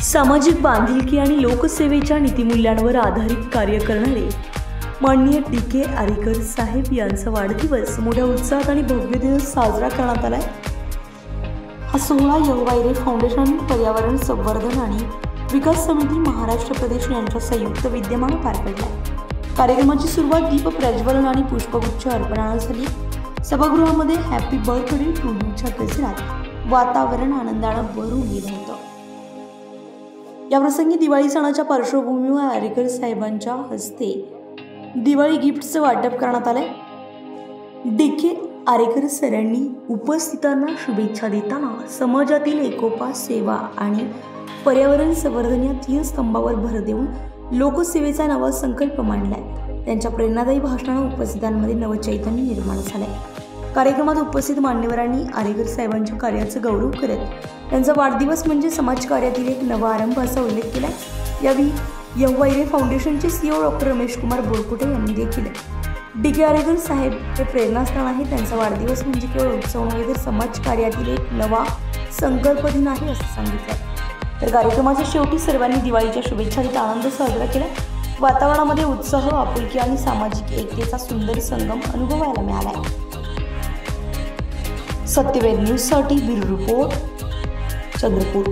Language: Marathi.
सामाजिक बांधिलकी आणि लोकसेवेच्या नीतिमूल्यांवर आधारित कार्य करणारे माननीय डी.के. आरेकर साहेब यांचा वाढदिवस मोठ्या उत्साहात आणि भव्यतेने साजरा करण्यात आला आहे। हा सोहळा यंग फाउंडेशन, पर्यावरण संवर्धन आणि विकास समिती महाराष्ट्र प्रदेश यांच्या संयुक्त विद्यमाने पार पडला। कार्यक्रमाची सुरुवात दीप प्रज्वलन आणि पुष्पगुच्छ अर्पणाने झाली। सभागृहामध्ये हॅपी बर्थडे टू यूच्या गजरात वातावरण आनंदाने भरून गेलं होतं। या प्रसंगी दिवाळी सणाच्या पार्श्वभूमीवर आरेकर साहेबांच्या हस्ते दिवाळी गिफ्टचं वाटप करण्यात आलंय। डी.के. आरेकर सरांनी उपस्थितांना शुभेच्छा देताना समाजातील एकोपा, सेवा आणि पर्यावरण संवर्धन या तीन स्तंभावर भर देऊन लोकसेवेचा नवा संकल्प मांडलाय। त्यांच्या प्रेरणादायी भाषणाने उपस्थितांमध्ये नवचैतन्य निर्माण झालंय। कार्यक्रमात उपस्थित मान्यवरांनी आरेकर साहेबांच्या कार्याचा गौरव करत त्यांचा वाढदिवस म्हणजे समाजकार्यातील एक नवा आरंभ असा उल्लेख केला। यावेळी यंग फाउंडेशनचे सीईओ डॉक्टर रमेश कुमार बोरकुटे यांनी देखील डी.के. आरेकर साहेब हे प्रेरणास्थान आहे, त्यांचा वाढदिवस म्हणजे केवळ उत्सव नव्हे तर समाजकार्यातील एक नवा संकल्प दिन आहे असं सांगितलं। तर कार्यक्रमाच्या शेवटी सर्वांनी दिवाळीच्या शुभेच्छा देत आनंद साजरा केला। वातावरणामध्ये उत्साह, आपुलकी आणि सामाजिक एकतेचा सुंदर संगम अनुभवायला मिळाला। सत्यवेद न्यूजसाठी ब्युरो रिपोर्ट, चंद्रपूर।